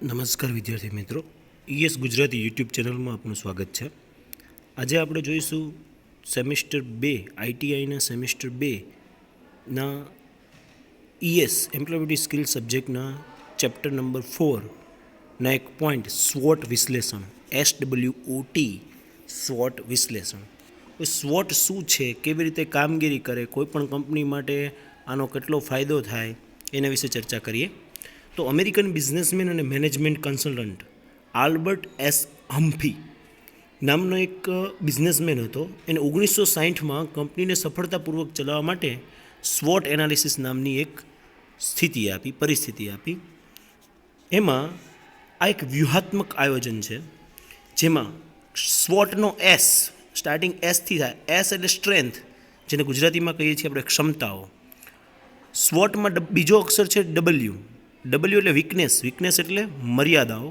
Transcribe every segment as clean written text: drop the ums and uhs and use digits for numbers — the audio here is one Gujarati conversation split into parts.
નમસ્કાર વિદ્યાર્થી મિત્રો, ઈએસ ગુજરાતી યુટ્યુબ ચેનલમાં આપનું સ્વાગત છે. આજે આપણે જોઈશું સેમિસ્ટર 2 આઈટીઆઈના સેમિસ્ટર 2ના ઈએસ એમ્પ્લોયબિલિટી સ્કિલ સબ્જેક્ટના ચેપ્ટર નંબર 4ના એક પોઈન્ટ સ્વોટ વિશ્લેષણ, SWOT સ્વોટ વિશ્લેષણ. સ્વોટ શું છે, કેવી રીતે કામગીરી કરે, કોઈપણ કંપની માટે આનો કેટલો ફાયદો થાય એના વિશે ચર્ચા કરીએ. તો અમેરિકન બિઝનેસમેન અને મેનેજમેન્ટ કન્સલ્ટન્ટ આલ્બર્ટ એસ હમ્ફી નામનો એક બિઝનેસમેન હતો. એને 1960માં કંપનીને સફળતાપૂર્વક ચલાવવા માટે સ્વોટ એનાલિસિસ નામની એક પરિસ્થિતિ આપી. એમાં આ એક વ્યૂહાત્મક આયોજન છે, જેમાં સ્વોટનો એસ સ્ટાર્ટિંગ એસથી થાય. એસ એટલે સ્ટ્રેન્થ, જેને ગુજરાતીમાં કહીએ છીએ આપણે ક્ષમતાઓ. સ્વોટમાં બીજો અક્ષર છે ડબલ્યુ એટલે વીકનેસ એટલે મર્યાદાઓ.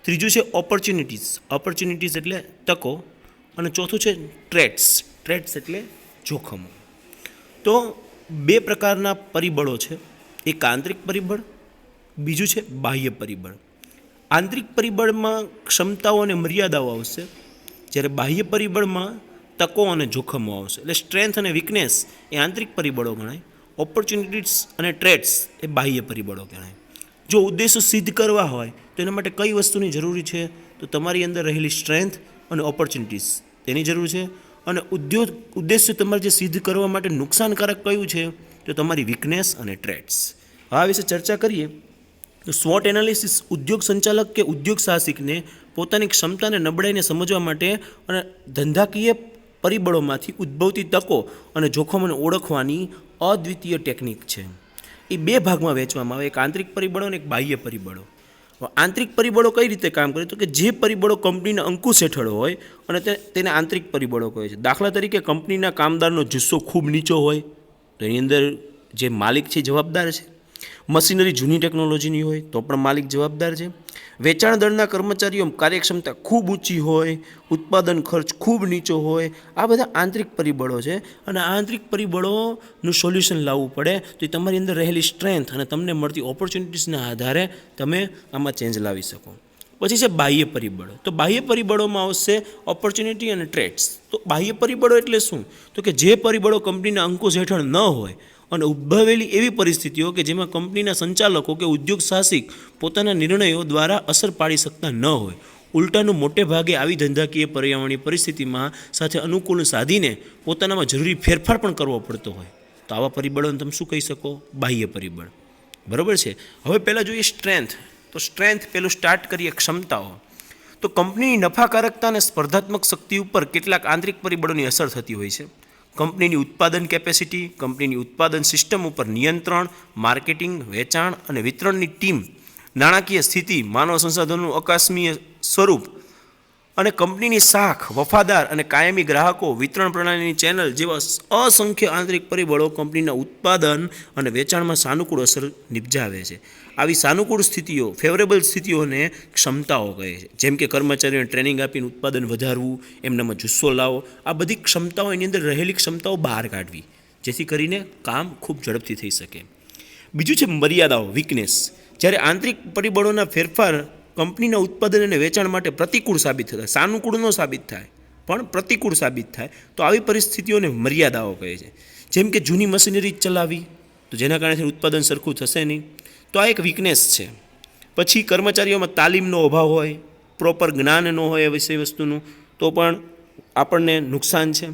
ત્રીજું છે ઓપોર્ચ્યુનિટીઝ એટલે તકો. અને ચોથું છે ટ્રેટ્સ એટલે જોખમો. તો બે પ્રકારના પરિબળો છે, એક આંતરિક પરિબળ, બીજું છે બાહ્ય પરિબળ. આંતરિક પરિબળમાં ક્ષમતાઓ અને મર્યાદાઓ આવશે, જ્યારે બાહ્ય પરિબળમાં તકો અને જોખમો આવશે. એટલે સ્ટ્રેન્થ અને વીકનેસ એ આંતરિક પરિબળો ગણાય, ઓપોર્ચ્યુનિટીઝ અને ટ્રેટ્સ એ બાહ્ય પરિબળો કહેવાય. જો ઉદ્દેશો સિદ્ધ કરવા હોય તો એના માટે કઈ વસ્તુની જરૂરી છે, તો તમારી અંદર રહેલી સ્ટ્રેન્થ અને ઓપોર્ચ્યુનિટીઝ તેની જરૂર છે. અને ઉદ્દેશ્ય તમારે જે સિદ્ધ કરવા માટે નુકસાનકારક કયું છે, તો તમારી વીકનેસ અને ટ્રેટ્સ. આ વિશે ચર્ચા કરીએ તો સ્વોટ એનાલિસિસ ઉદ્યોગ સંચાલક કે ઉદ્યોગ સાહસિકને પોતાની ક્ષમતાને નબળાઈને સમજવા માટે અને ધંધાકીય પરિબળોમાંથી ઉદ્ભવતી તકો અને જોખમોને ઓળખવાની અદ્વિતીય ટેકનિક છે. એ બે ભાગમાં વહેંચવામાં આવે, એક આંતરિક પરિબળો અને એક બાહ્ય પરિબળો. આંતરિક પરિબળો કઈ રીતે કામ કરે, તો કે જે પરિબળો કંપનીના અંકુશ હેઠળ હોય અને તેને આંતરિક પરિબળો કહે છે. દાખલા તરીકે કંપનીના કામદારનો જુસ્સો ખૂબ નીચો હોય તો એની અંદર જે માલિક છે જવાબદાર છે. મશીનરી જૂની ટેકનોલોજીની હોય તો પણ માલિક જવાબદાર છે. વેચાણ દળના કર્મચારીઓ કાર્યક્ષમતા ખૂબ ઊંચી હોય, ઉત્પાદન ખર્ચ ખૂબ નીચો હોય, આ બધા આંતરિક પરિબળો છે. અને આ આંતરિક પરિબળોનું સોલ્યુશન લાવવું પડે તો તમારી અંદર રહેલી સ્ટ્રેન્થ અને તમને મળતી ઓપોર્ચ્યુનિટીઝના આધારે તમે આમાં ચેન્જ લાવી શકો. પછી છે બાહ્ય પરિબળો. તો બાહ્ય પરિબળોમાં આવશે ઓપોર્ચ્યુનિટી અને ટ્રેટ્સ. તો બાહ્ય પરિબળો એટલે શું, તો કે જે પરિબળો કંપનીના અંકુશ હેઠળ ન હોય અને ઉદ્ભવેલી એવી પરિસ્થિતિઓ કે જેમાં કંપનીના સંચાલકો કે ઉદ્યોગ સાહસિક પોતાના નિર્ણયો દ્વારા અસર પાડી શકતા ન હોય. ઉલટાનું મોટે ભાગે આવી ધંધાકીય પર્યાવરણીય પરિસ્થિતિમાં સાથે અનુકૂળ સાધીને પોતાનામાં જરૂરી ફેરફાર પણ કરવો પડતો હોય, તો આવા પરિબળોને તમે શું કહી શકો, બાહ્ય પરિબળ. બરાબર છે. હવે પહેલાં જોઈએ સ્ટ્રેન્થ. તો સ્ટ્રેન્થ પહેલું સ્ટાર્ટ કરીએ ક્ષમતાઓ. તો કંપનીની નફાકારકતા અને સ્પર્ધાત્મક શક્તિ ઉપર કેટલાક આંતરિક પરિબળોની અસર થતી હોય છે. કંપનીની ઉત્પાદન કેપેસિટી, કંપનીની ઉત્પાદન સિસ્ટમ ઉપર નિયંત્રણ, માર્કેટિંગ, વેચાણ અને વિતરણની ટીમ, નાણાકીય સ્થિતિ, માનવ સંસાધનોનું આકસ્મિક સ્વરૂપ અને કંપનીની શાખ, વફાદાર અને કાયમી ગ્રાહકો, વિતરણ પ્રણાલીની ચેનલ જેવા અસંખ્ય આંતરિક પરિબળો કંપનીના ઉત્પાદન અને વેચાણમાં સાનુકૂળ અસર નિપજાવે છે. આવી સાનુકૂળ સ્થિતિઓ, ફેવરેબલ સ્થિતિઓને ક્ષમતાઓ કહે છે. જેમ કે કર્મચારીઓને ટ્રેનિંગ આપીને ઉત્પાદન વધારવું, એમનામાં જુસ્સો લાવો, આ બધી ક્ષમતાઓ, એની અંદર રહેલી ક્ષમતાઓ બહાર કાઢવી, જેથી કરીને કામ ખૂબ ઝડપથી થઈ શકે. બીજું છે મર્યાદાઓ, વીકનેસ. જ્યારે આંતરિક પરિબળોના ફેરફાર કંપનીના ઉત્પાદન અને વેચાણ માટે પ્રતિકૂળ સાબિત થાય, સાનુકૂળ ન સાબિત થાય પણ પ્રતિકૂળ સાબિત થાય, તો આવી પરિસ્થિતિઓને મર્યાદાઓ કહે છે. જેમ કે જૂની મશીનરી ચલાવી તો જેના કારણે ઉત્પાદન સરખું થશે નહીં, તો આ એક વીકનેસ છે. પછી કર્મચારીઓમાં તાલીમનો અભાવ હોય, પ્રોપર જ્ઞાન ન હોય વિષય વસ્તુનું, તો પણ આપણને નુકસાન છે.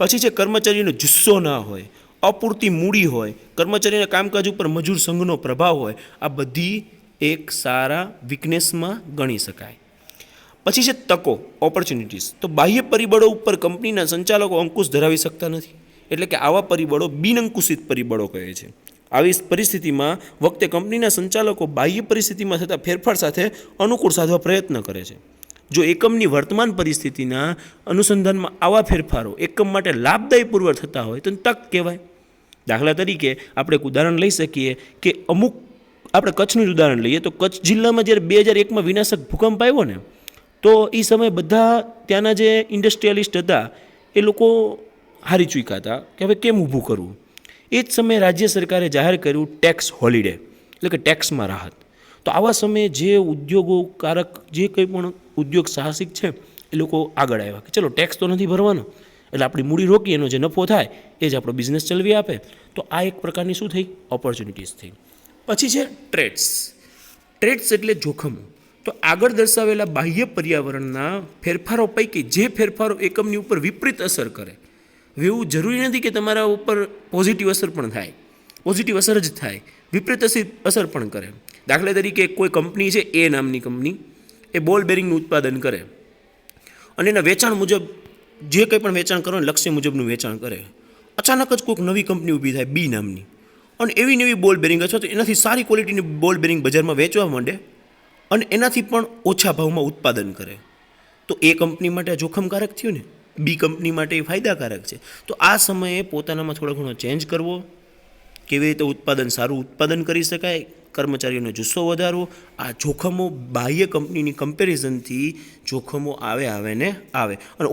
પછી છે કર્મચારીઓનો જુસ્સો ના હોય, અપૂરતી મૂડી હોય, કર્મચારીના કામકાજ ઉપર મજૂર સંઘનો પ્રભાવ હોય, આ બધી એક સારા વીકનેસમાં ગણી શકાય. પછી છે તકો, ઓપોર્ચ્યુનિટીઝ. તો બાહ્ય પરિબળો ઉપર કંપનીના સંચાલકો અંકુશ ધરાવી શકતા નથી, એટલે કે આવા પરિબળો બિનઅંકુશિત પરિબળો કહે છે. આવી પરિસ્થિતિમાં વખતે કંપનીના સંચાલકો બાહ્ય પરિસ્થિતિમાં થતા ફેરફાર સાથે અનુકૂળ સાધવા પ્રયત્ન કરે છે. જો એકમની વર્તમાન પરિસ્થિતિના અનુસંધાનમાં આવા ફેરફારો એકમ માટે લાભદાયી પુરવાર થતા હોય તો તક કહેવાય. દાખલા તરીકે આપણે એક ઉદાહરણ લઈ શકીએ કે આપણે કચ્છનું જ ઉદાહરણ લઈએ તો કચ્છ જિલ્લામાં જ્યારે 2001માં વિનાશક ભૂકંપ આવ્યો ને, તો એ સમયે બધા ત્યાંના જે ઇન્ડસ્ટ્રીયાલિસ્ટ હતા એ લોકો હારી ચૂક્યા હતા કે હવે કેમ ઊભું કરવું. એ જ સમયે રાજ્ય સરકારે જાહેર કર્યું ટેક્સ હોલિડે, એટલે કે ટેક્સમાં રાહત. તો આવા સમયે જે ઉદ્યોગોકારક જે કંઈ પણ ઉદ્યોગ સાહસિક છે એ લોકો આગળ આવ્યા કે ચલો ટેક્સ તો નથી ભરવાનો, એટલે આપણી મૂડી રોકી એનો જે નફો થાય એ જ આપણો બિઝનેસ ચલાવી આપે. તો આ એક પ્રકારની શું થઈ, ઓપોર્ચ્યુનિટીઝ થઈ. પછી છે ટ્રેડ્સ. ટ્રેડ્સ એટલે જોખમો. તો આગળ દર્શાવેલા બાહ્ય પર્યાવરણના ફેરફારો પૈકી જે ફેરફારો એકમની ઉપર વિપરીત અસર કરે, એવું જરૂરી નથી કે તમારા ઉપર પોઝિટિવ અસર પણ થાય, પોઝિટિવ અસર જ થાય, વિપરીત અસર પણ કરે. દાખલા તરીકે કોઈ કંપની છે, એ નામની કંપની, એ બોલ બેરિંગનું ઉત્પાદન કરે અને એના વેચાણ મુજબ જે કંઈ પણ વેચાણ કરવાનું લક્ષ્ય મુજબનું વેચાણ કરે. અચાનક જ કોઈક નવી કંપની ઊભી થાય, બી નામની, અને એવી નવી બોલ બેરિંગ અથવા તો એનાથી સારી ક્વોલિટીની બોલ બેરિંગ બજારમાં વેચવા માંડે અને એનાથી પણ ઓછા ભાવમાં ઉત્પાદન કરે. તો એ કંપની માટે જોખમકારક થયું ને, બી કંપની માટે એ ફાયદાકારક છે. તો આ સમયે પોતાનામાં થોડો ઘણો ચેન્જ કરવો, કેવી રીતે સારું ઉત્પાદન કરી શકાય, કર્મચારીઓનો જુસ્સો વધારવો, આ જોખમો બાહ્ય કંપનીની કમ્પેરિઝનથી જોખમો આવે અને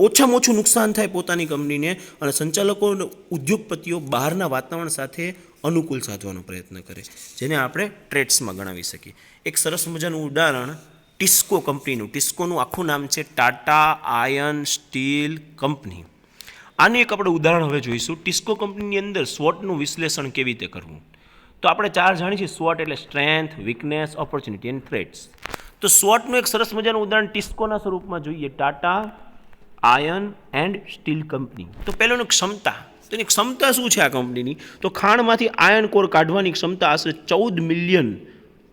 ઓછામાં ઓછું નુકસાન થાય પોતાની કંપનીને, અને સંચાલકો અને ઉદ્યોગપતિઓ બહારના વાતાવરણ સાથે અનુકૂળ સાધવાનો પ્રયત્ન કરે, જેને આપણે ટ્રેડ્સમાં ગણાવી શકીએ. એક સરસ મજાનું ઉદાહરણ ટિસ્કો કંપનીનું. ટિસ્કોનું આખું નામ છે ટાટા આયર્ન સ્ટીલ કંપની. આનું એક આપણે ઉદાહરણ હવે જોઈશું. ટિસ્કો કંપનીની અંદર સ્વોટનું વિશ્લેષણ કેવી રીતે કરવું. તો આપણે 4 જાણીએ છીએ. સ્વોટ એટલે strength, weakness, opportunity and threats. તો સ્વોટનું એક સરસ મજાનું ઉદાહરણ ટિસ્કોના સ્વરૂપમાં જોઈએ. Tata iron and steel company. તો પહેલું ક્ષમતા. તો એની ક્ષમતા શું છે આ કંપનીની? તો ખાણમાંથી આયર્ન કોર કાઢવાની ક્ષમતા આશરે 14 મિલિયન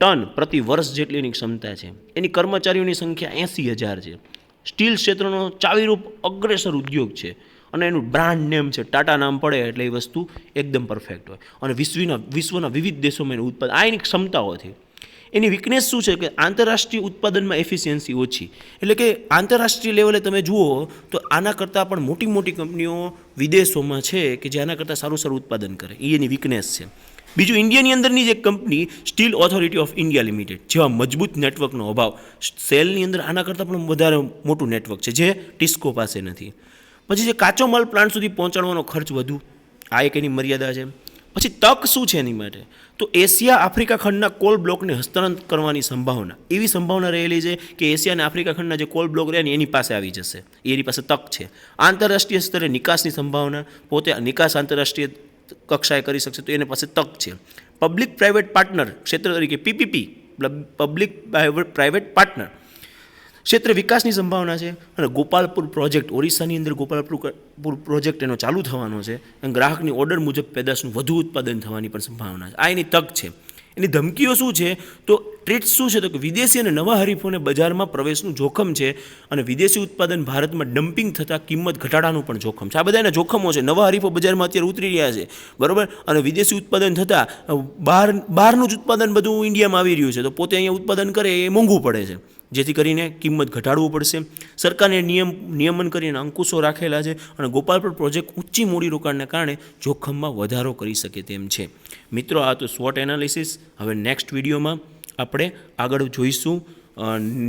ટન પ્રતિ વર્ષ જેટલી એની ક્ષમતા છે. એની કર્મચારીઓની સંખ્યા 80,000 છે. સ્ટીલ ક્ષેત્રનો ચાવીરૂપ અગ્રેસર ઉદ્યોગ છે અને એનું બ્રાન્ડ નેમ છે. ટાટા નામ પડે એટલે એ વસ્તુ એકદમ પરફેક્ટ હોય અને વિશ્વના વિવિધ દેશોમાં એનું ઉત્પાદન. આ એની ક્ષમતાઓથી. એની વીકનેસ શું છે કે આંતરરાષ્ટ્રીય ઉત્પાદનમાં એફિશિયન્સી ઓછી. એટલે કે આંતરરાષ્ટ્રીય લેવલે તમે જુઓ તો આના કરતાં પણ મોટી મોટી કંપનીઓ વિદેશોમાં છે કે જે આના કરતાં સારું ઉત્પાદન કરે. એ એની વીકનેસ છે. બીજું, ઇન્ડિયાની અંદરની જ એક company steel authority of India limited જેવા મજબૂત નેટવર્કનો અભાવ. સેલની અંદર આના કરતાં પણ વધારે મોટું નેટવર્ક છે જે ટિસ્કો પાસે નથી. પછી જે કાચો માલ પ્લાન્ટ સુધી પહોંચાડવાનો ખર્ચ વધુ, આ એક એની મર્યાદા છે. પછી તક શું છે એની માટે? તો એશિયા આફ્રિકા ખંડના કોલ બ્લોકને હસ્તાંતર કરવાની સંભાવના, એવી સંભાવના રહેલી છે કે એશિયા અને આફ્રિકા ખંડના જે કોલ બ્લોક રહે ને એની પાસે આવી જશે, એની પાસે તક છે. આંતરરાષ્ટ્રીય સ્તરે નિકાસની સંભાવના, પોતે નિકાસ આંતરરાષ્ટ્રીય કક્ષાએ કરી શકશે, તો એની પાસે તક છે. પબ્લિક પ્રાઇવેટ પાર્ટનર ક્ષેત્ર તરીકે પીપીપી, પબ્લિક પ્રાઇવેટ પાર્ટનર ક્ષેત્રે વિકાસની સંભાવના છે. અને ગોપાલપુર પ્રોજેક્ટ, ઓરિસ્સાની અંદર ગોપાલપુર પ્રોજેક્ટ એનો ચાલુ થવાનો છે અને ગ્રાહકની ઓર્ડર મુજબ પેદાશનું વધુ ઉત્પાદન થવાની પણ સંભાવના છે. આ એની તક છે. એની ધમકીઓ શું છે? તો ટ્રેડ્સ શું છે? તો કે વિદેશી અને નવા હરીફોને બજારમાં પ્રવેશનું જોખમ છે અને વિદેશી ઉત્પાદન ભારતમાં ડમ્પિંગ થતાં કિંમત ઘટાડાનું પણ જોખમ છે. આ બધા એના જોખમો છે. નવા હરીફો બજારમાં અત્યારે ઉતરી રહ્યા છે, બરાબર, અને વિદેશી ઉત્પાદન થતાં બહારનું જ ઉત્પાદન બધું ઇન્ડિયામાં આવી રહ્યું છે, તો પોતે અહીંયા ઉત્પાદન કરે એ મોંઘું પડે છે, જેથી કરીને કિંમત ઘટાડવું પડશે. સરકારને નિયમન કરીને અંકુશો રાખેલા છે અને ગોપાલપુર પ્રોજેક્ટ ઊંચી મૂડીરોકાણને કારણે જોખમમાં વધારો કરી શકે તેમ છે. મિત્રો, આ તો સ્વોટ એનાલિસિસ. હવે નેક્સ્ટ વિડીયોમાં આપણે આગળ જોઈશું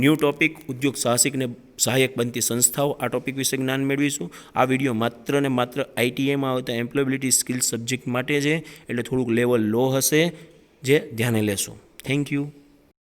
ન્યૂ ટોપિક, ઉદ્યોગ સાહસિકને સહાયક બનતી સંસ્થાઓ. આ ટોપિક વિશે જ્ઞાન મેળવીશું. આ વિડીયો માત્ર ને માત્ર આઈટીઆઈમાં આવતા એમ્પ્લોયબિલિટી સ્કિલ સબ્જેક્ટ માટે છે, એટલે થોડુંક લેવલ લો હશે, જે ધ્યાને લેશો. Thank you.